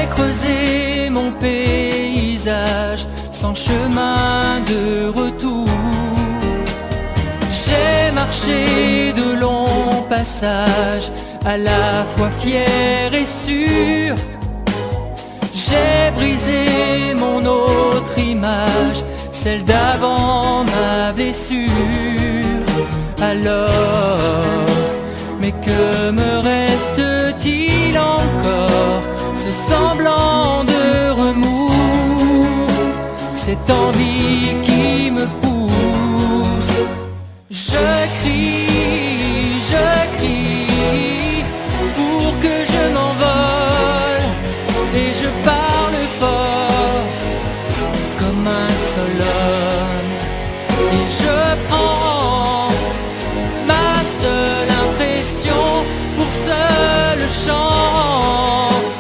J'ai creusé mon paysage sans chemin de retour. J'ai marché de longs passages, à la fois fier et sûr. J'ai brisé mon autre image, celle d'avant ma blessure. Alors, mais que me reste-t-il encore? Ce semblant de remous, cette envie qui me pousse. Je crie pour que je m'envole, et je parle fort comme un seul homme. Et je prends ma seule impression pour seule chance.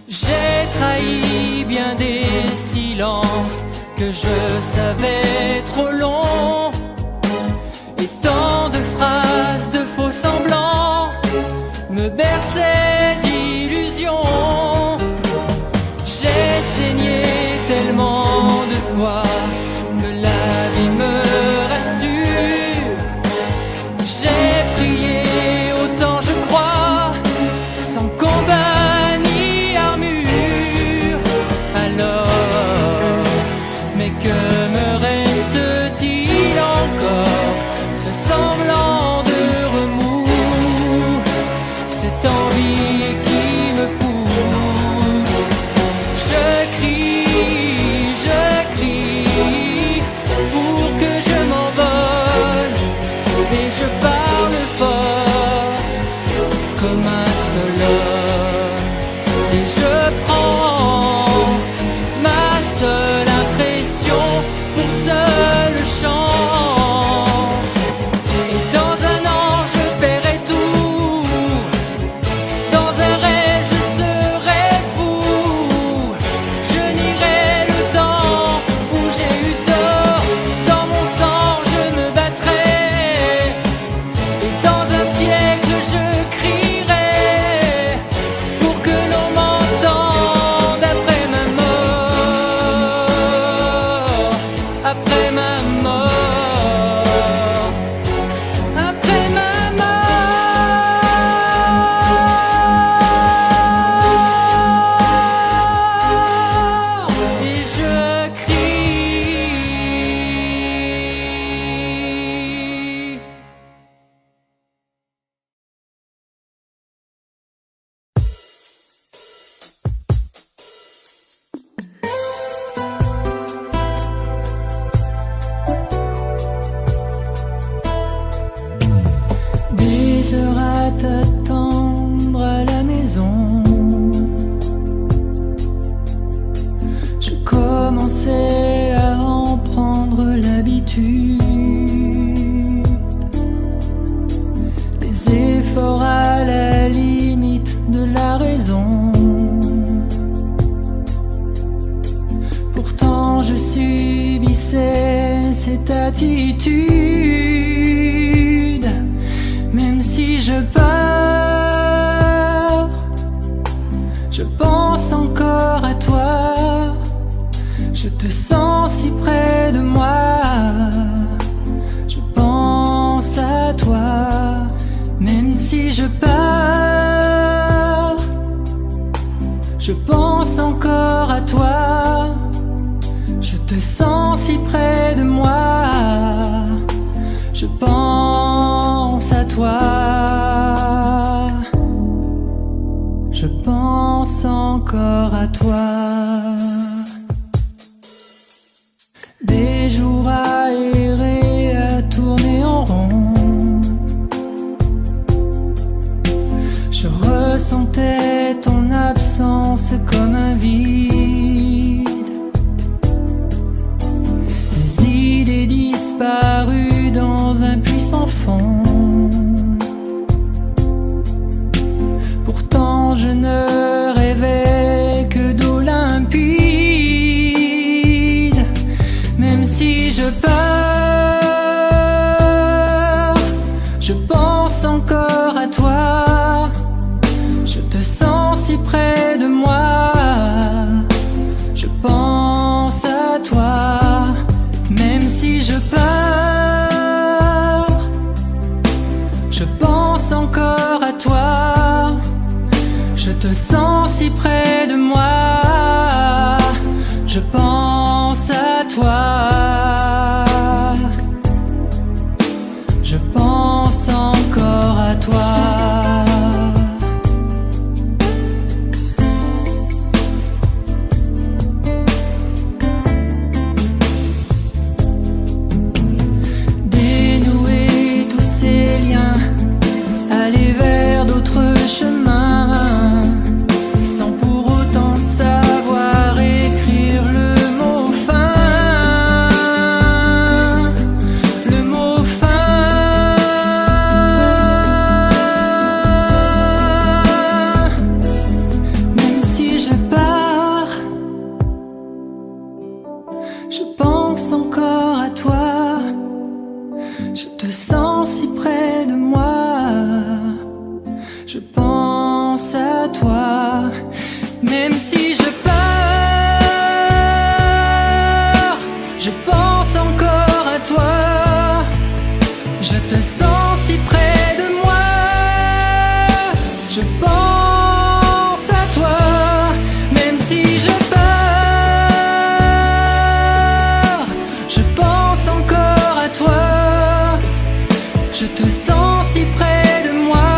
J'ai trahi bien des silences que je savais trop longs, et tant de phrases de faux semblants me berçaient d'illusions. J'ai saigné tellement de fois que la vie me rassure. J'ai prié autant je crois, sans combat ni armure. Alors, mais que me reste-t-il encore? Ce semblant de remous, cette envie qui me pousse. Je crie pour que je m'envole, et je parle fort comme un seul homme. Et je prends ma seule impression pour seule chance. Et dans un an je paierai tout, dans un rêve je serai fou. Je nierai le temps où j'ai eu tort, dans mon sang je me battrai, et dans un siècle je crierai pour que l'on m'entende après ma mort, après ma mort, après ma mort. Et je crie. Des heures à t'attendre à la maison, je commençais à en prendre l'habitude. Des efforts à la limite de la raison. Pourtant je subissais cette attitude. Même si je pars, je pense encore à toi. Je te sens si près de moi, je pense à toi. Même si je pars, je pense encore à toi. Je te sens si près de moi, je pense à toi. Je pense encore à toi. Des jours à errer, à tourner en rond, je ressentais ton absence comme un vide. Des idées disparues dans un puits sans fond. Pourtant je ne rêvais que d'eau limpide. Même si je pars, je pense encore à toi. Je te sens si près de moi, te sens si près de moi, je pense à toi, je pense encore à toi. Dénouer tous ces liens, aller vers d'autres chemins, sans pour autant savoir écrire le mot fin, le mot fin. Même si je pars, je pense encore à toi, je te sens si près de moi, je pense à toi. Même si je pars, je pense encore à toi, je te sens si près de moi, je pense à toi. Même si je pars, je pense encore à toi, je te sens si près de moi,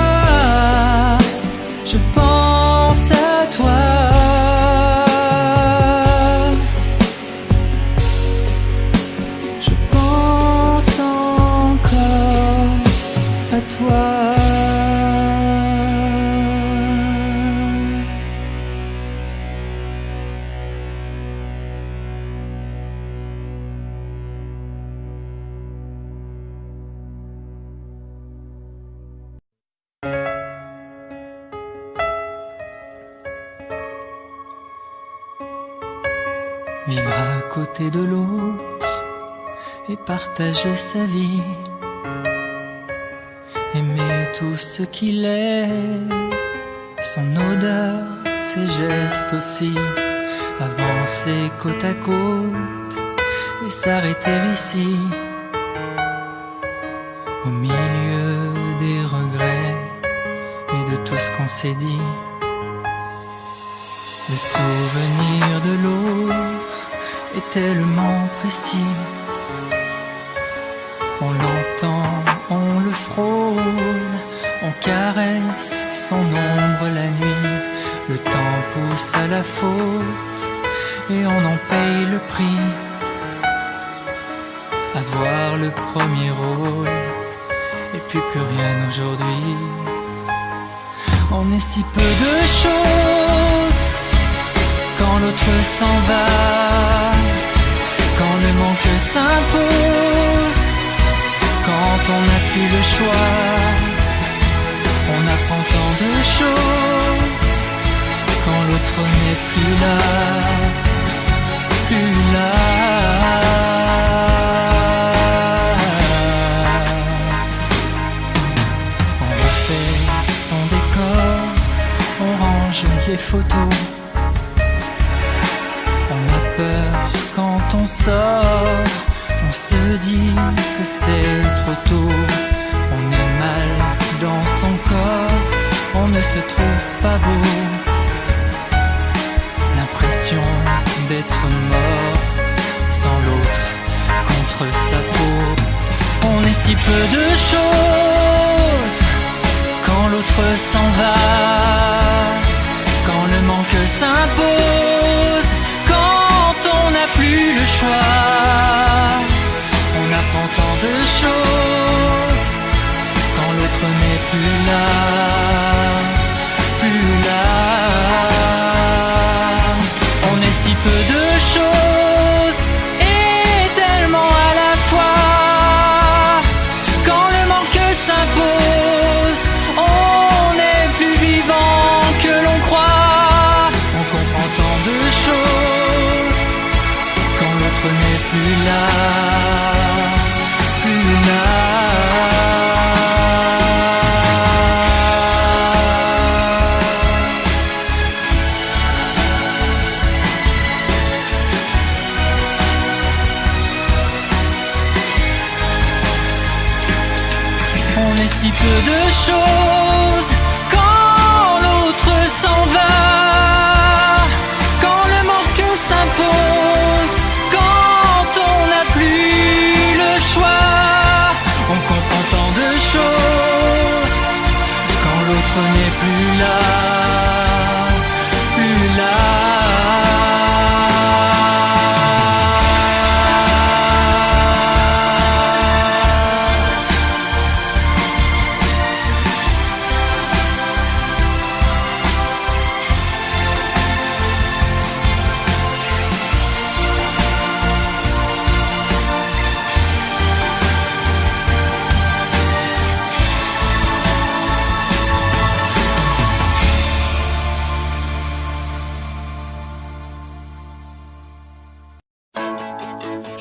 je pense à toi, je pense encore à toi. Vivre à côté de l'autre et partager sa vie, aimer tout ce qu'il est, son odeur, ses gestes aussi, avancer côte à côte et s'arrêter ici, au milieu des regrets et de tout ce qu'on s'est dit. Le souvenir de l'autre est tellement précis. On l'entend, on le frôle, on caresse son ombre la nuit. Le temps pousse à la faute et on en paye le prix. Avoir le premier rôle et puis plus rien aujourd'hui. On est si peu de choses quand l'autre s'en va, quand le manque s'impose, quand on n'a plus le choix. On apprend tant de choses quand l'autre n'est plus là, plus là. On refait son décor, on range les photos. On a peur quand on sort, on se dit que c'est trop tôt. On est mal dans son corps, on ne se trouve pas beau. L'impression d'être mort, sans l'autre contre sa peau. On est si peu de choses quand l'autre s'en va, quand le manque s'impose, quand on n'a plus le choix. On apprend tant de choses quand l'autre n'est plus là, plus là. On est si peu de choses et tellement à la fois. Quand le manque s'impose, on n'est plus vivant.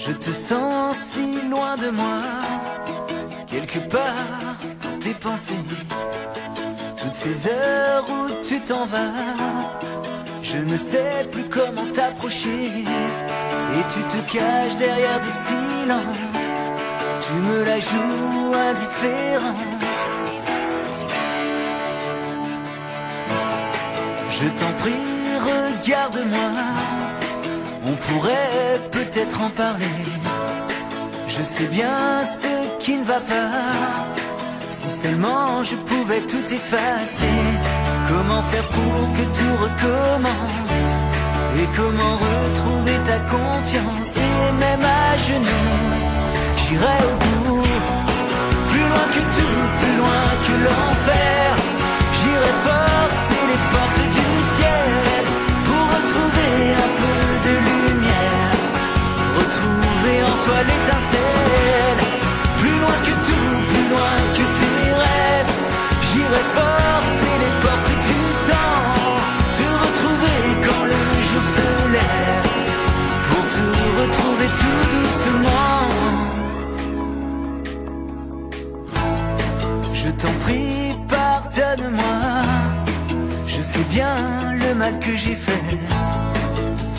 Je te sens si loin de moi, quelque part dans tes pensées. Toutes ces heures où tu t'en vas, je ne sais plus comment t'approcher. Et tu te caches derrière des silences, tu me la joues indifférence. Je t'en prie, regarde-moi, on pourrait peut-être en parler. Je sais bien ce qui ne va pas, si seulement je pouvais tout effacer. Comment faire pour que tout recommence? Et comment retrouver ta confiance? Et même à genoux, j'irai au bout, plus loin que tout, plus loin que l'enfer. J'irai forcer les portes du ciel pour retrouver un peu de lumière, retrouver en toi l'étincelle. Plus loin que tout, plus loin que tes rêves, j'irai forcer les portes du temps, te retrouver quand le jour se lève, pour te retrouver tout doucement. Je t'en prie, pardonne-moi, je sais bien le mal que j'ai fait.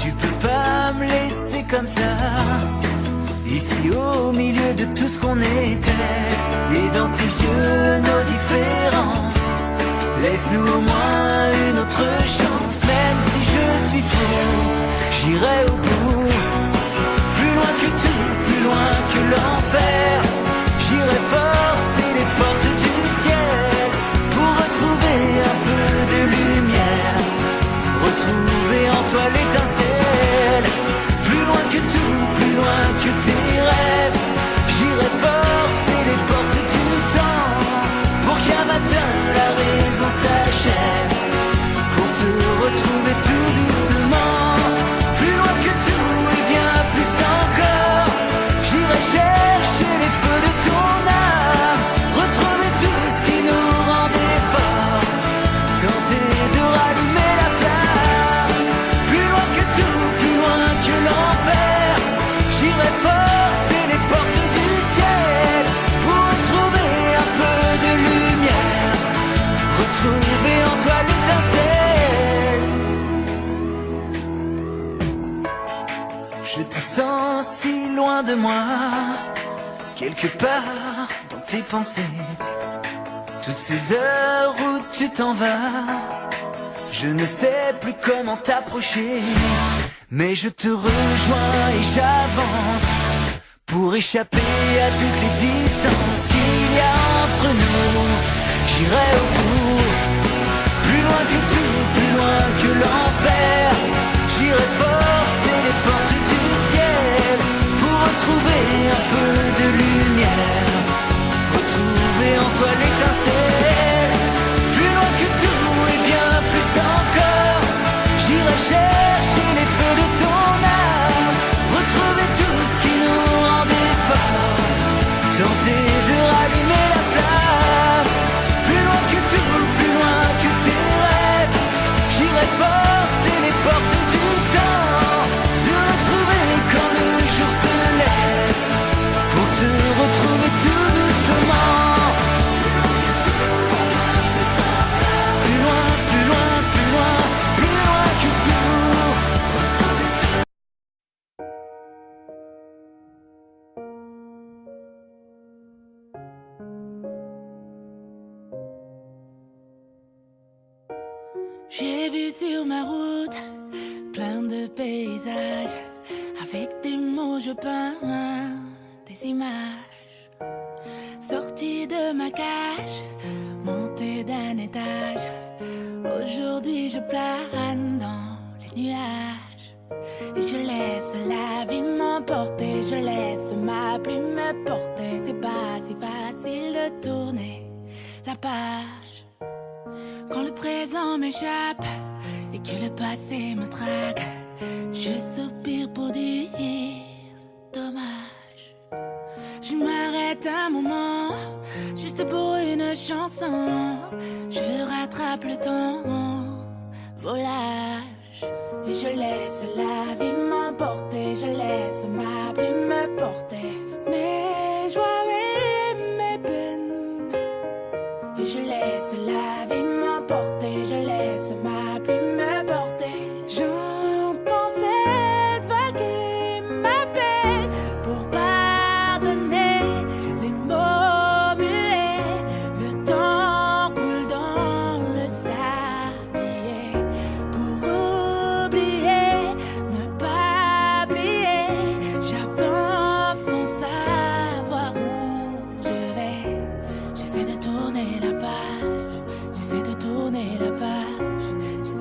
Tu peux pas me laisser comme ça, ici au milieu de tout ce qu'on était. Et dans tes yeux nos différences, laisse-nous au moins une autre chance. Même si je suis fou, j'irai au bout, plus loin que tout, plus loin que l'enfer. J'irai forcer les portes du ciel pour retrouver un peu de lumière, retrouver en toi l'étincelle. Plus loin que tout, plus loin que tes rêves, j'irai forcer les portes du temps, pour qu'un matin la raison s'achève, pour te retrouver tout doucement. Plus loin que tout et bien plus encore, j'irai chercher les feux de ton âme, retrouver tout ce qui nous rendait forts, tenter de rallumer la flamme. Plus loin que tout, plus loin que l'enfer, j'irai forcer les portes du ciel pour retrouver un peu de lumière, retrouver en toi l'étincelle. Je te sens si loin de moi, quelque part dans tes pensées. Toutes ces heures où tu t'en vas, je ne sais plus comment t'approcher. Mais je te rejoins et j'avance pour échapper à toutes les distances qu'il y a entre nous. J'irai au bout, plus loin que tout, plus loin que l'enfer. J'irai forcer les portes du ciel pour retrouver un peu de lumière, retrouver en toi l'étincelle. Plus loin que tout et bien plus encore, j'irai chercher les feux de ton âme, retrouver tout ce qui nous rendait forts, tenter de rallumer la flamme. Plus loin que tout, plus loin que tes rêves, j'irai forcer les portes du temps, te retrouver quand le jour se lève, pour te retrouver tout doucement. Plus loin, plus loin, plus loin, plus loin que tout. J'ai vu sur ma route plein de paysages, avec des mots je peins des images. Sortie de ma cage, montée d'un étage, aujourd'hui je plane dans les nuages. Et je laisse la vie m'emporter, je laisse ma plume me porter. C'est pas si facile de tourner la page quand le présent m'échappe et que le passé me traque. Je soupire pour dire dommage. Je m'arrête un moment, juste pour une chanson. Je rattrape le temps, volage. Et je laisse la vie m'emporter, je laisse ma plume me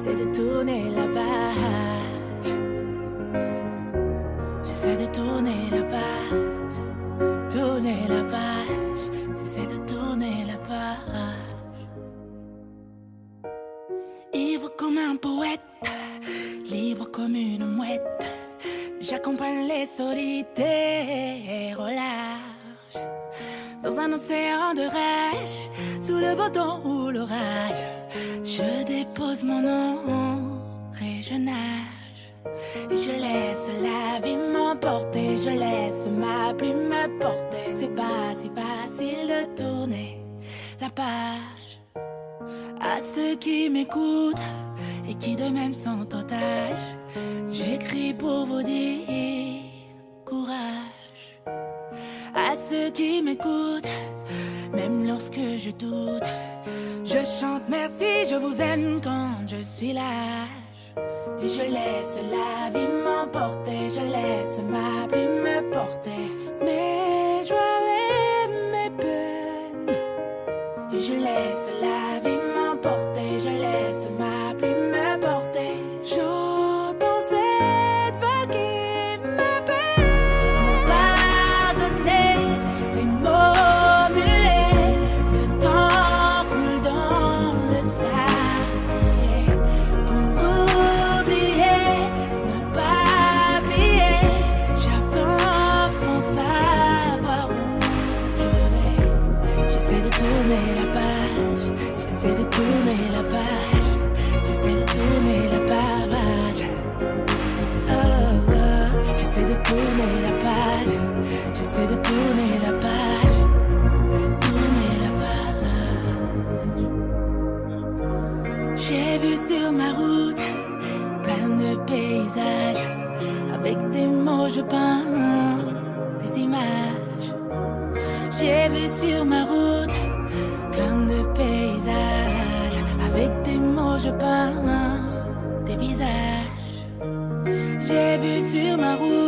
J'essaie de tourner la page. J'essaie de tourner la page. Tourner la page. J'essaie de tourner la page. Ivre comme un poète, libre comme une mouette, j'accompagne les solitaires au large. Dans un océan de rage, sous le beau temps ou l'orage, je dépose mon nom et je nage. Et je laisse la vie m'emporter, je laisse ma plume me porter. C'est pas si facile de tourner la page. À ceux qui m'écoutent et qui de même sont otages, j'écris pour vous dire courage. À ceux qui m'écoutent, même lorsque je doute, je chante merci, je vous aime quand je suis lâche. Et je laisse la vie m'emporter, je laisse ma plume me porter. Mes joies et mes peines. Et je laisse la vie m'emporter, je laisse ma plume me porter. J'entends cette vague qui m'appelle. Pardonnez les mots muets, le temps coule dans le sablier. Pour oublier, ne pas plier, j'avance sans savoir où je vais. J'essaie de tourner la page, j'essaie de tourner la page, j'essaie de tourner la page. Oh, oh. J'essaie de tourner la page, j'essaie de tourner la page, tourner la page. J'ai vu sur ma route plein de paysages, avec des mots je peins des images. J'ai vu sur ma route plein de paysages, avec des mots je peins des visages. J'ai vu sur ma route